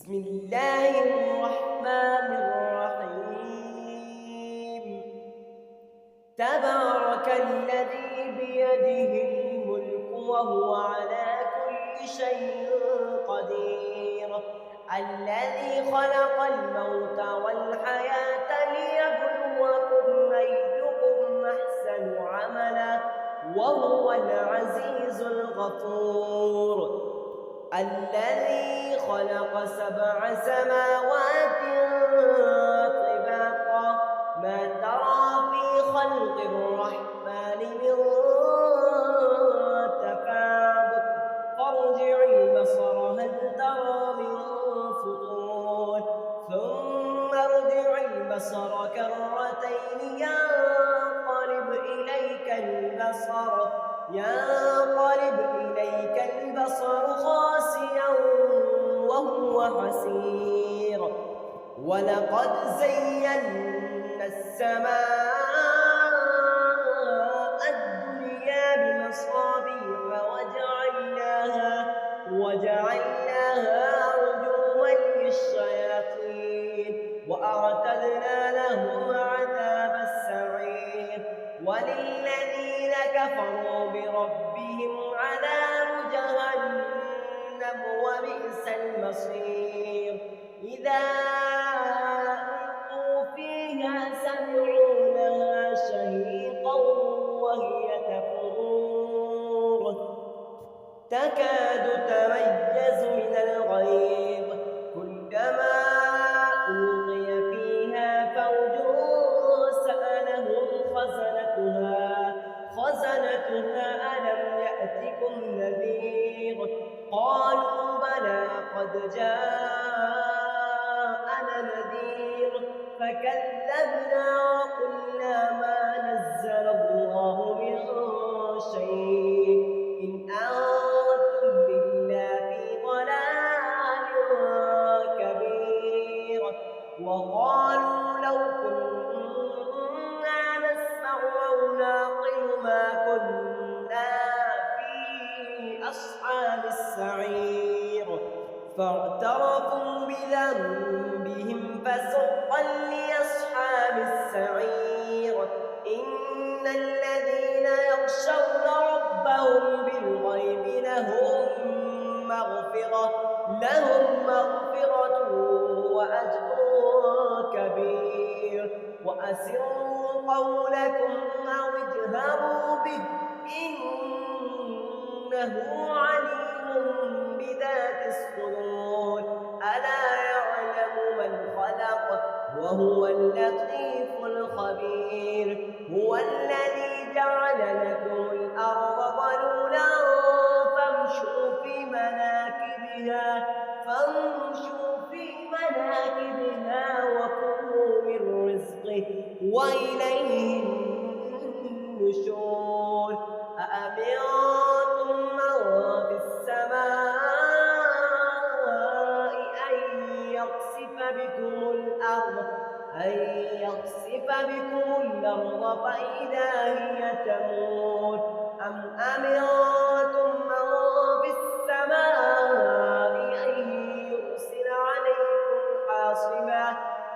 بسم الله الرحمن الرحيم. تبارك الذي بيده الملك وهو على كل شيء قدير، الذي خلق الموت والحياة ليبلوكم أيكم أحسن عملا وهو العزيز الغفور، الذي خلق 7 سماوات طباقا ما ترى في خلق الرحمن من تفاوت فارجع البصر هل ترى من فطور ثم ارجع البصر كرتين ينقلب إليك البصر خاسئا وهو حسير، ولقد زينا السماء الدنيا بمصابيح وجعلناها رجوما للشياطين وأعتدنا لهم عذاب السعير، وللذين كفروا بربهم عذاب جهنم وبئس المصير. إذا ألقوا فيها سمعوا لها شهيقا وهي تفور تكاد تميز من الغيظ، كلما ألقي فيها فوج سألهم خزنتها ألم يأتكم نذير، قالوا بلى قد جاءنا نذير فكذبنا وقلنا ما نزل الله من شيء إن أنتم إلا في ضلال كبير، وقالوا لو كنا نسمع أو نعقل ما كنا في أصحاب السعير، فاعترفوا بذنبهم فسحقا لأصحاب السعير. إن الذين يخشون ربهم بالغيب لهم مغفرة وأجر كبير، وأسروا قولكم أو اجهروا به إنه عليم بذات الصدور، ألا يعلم من خلق وهو اللطيف الخبير. هو الذي جعل لكم الأرض ظلولا فامشوا في مناكبها وكلوا من رزقه وإليه النشور. أأمنتم من في السماء أن يخسف بكم الأرض فإذا هي تمور، أم أمنتم من في السماء أن يرسل عليكم حاصبا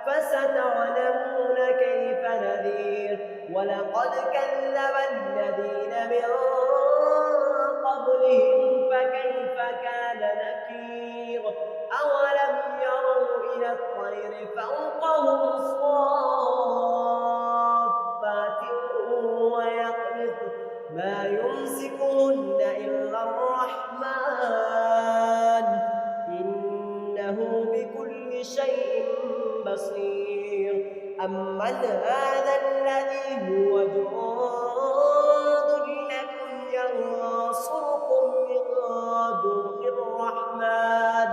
فستعلمون كيف نذير، ولقد كذب الذين من قبلهم فكيف كان نكير. أولم يروا إلى الطير فوقهم صافات ويقبض ما يمسكهن إلا الرحمن إنه بكل شيء بصير. أمن هذا الذي هو جند لكم ينصركم من دون الرحمن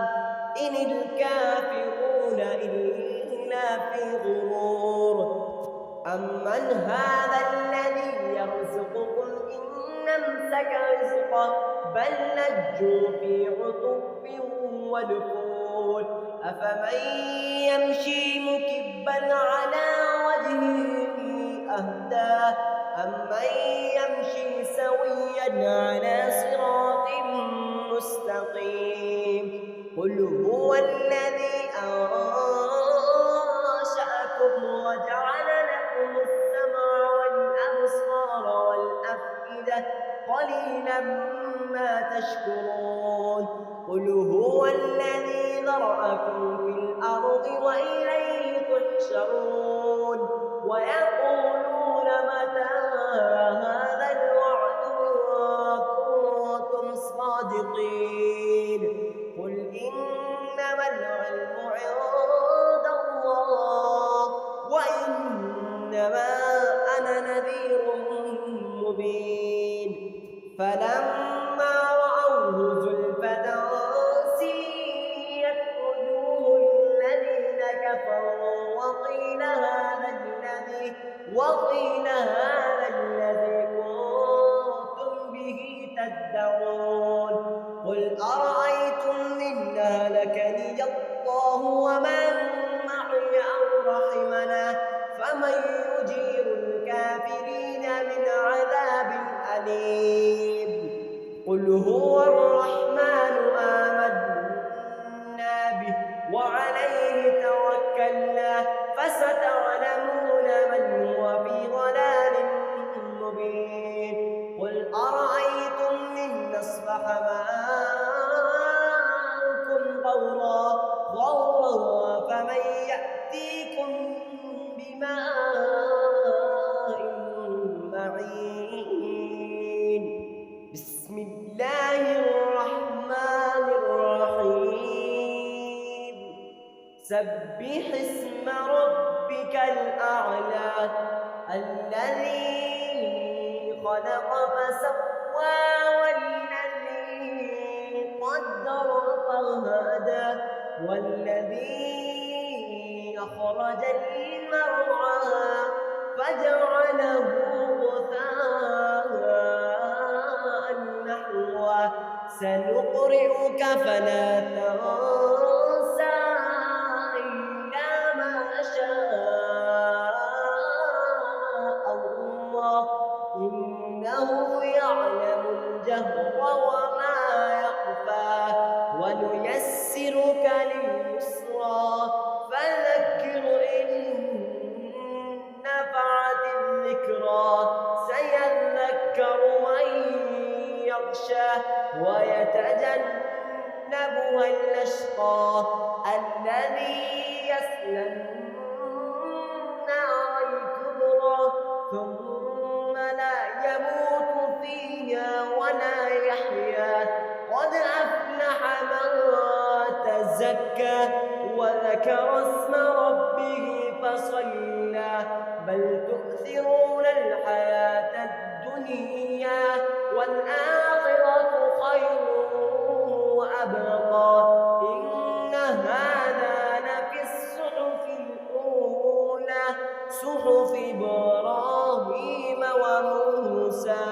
إن الكافرون إلا في غرور. أمن هذا الذي يرزقكم إن أمسك رزقه بل لجوا في عتب ونفور، أفمن يمشي مكبا على وجهه أهدى أمن يمشي سويا على صراط مستقيم. قل هو الذي أنشأكم وجعل لكم السمع والأبصار والأفئدة قليلا ما تشكرون قل هو الذي ذرأكم في الأرض وإليه تحشرون ويقولون متى هذا الوعد إن كنتم صادقين قل إنما العلم عند الله وإنما أنا نذير مبين فلما رأوه زلفة سيئت وجوه الذين كفروا وقيل هذا الذي كنتم به تدعون قل أرأيتم إن أهلكني الله ومن معي أو رحمنا فمن يجير الكافرين من عذاب أليم قل هو الرحمن آمنا به وعليه توكلنا فستعلمون من هو في ضلال مبين قل أرأيتم إن أصبح ماؤكم غورا فمن يأتيكم بماء معين بسم الله الرحمن الرحيم سبح اسم ربك الأعلى الذي خلق فسوى والذي قدر فهدى والذي أخرج المرعى فجعله غثاء نحوه سنقرئك فلا تنسى إلا ما شاء الله إنه يعلم الجهر وما يخفى ونيسرك لليسرى فذكر إن نفعت الذكرى سيذكر من يخشى ويتجنبها الأشقى الذي يصلى النار الكبرى ثم لا يموت فيها ولا يحيا قد أفلح من تزكى وذكر اسم ربه فصلى بل تؤثرون الحياة الدنيا والآخرة خير وأبقى إن هذا لفي الصحف الأولى صحف إبراهيم وموسى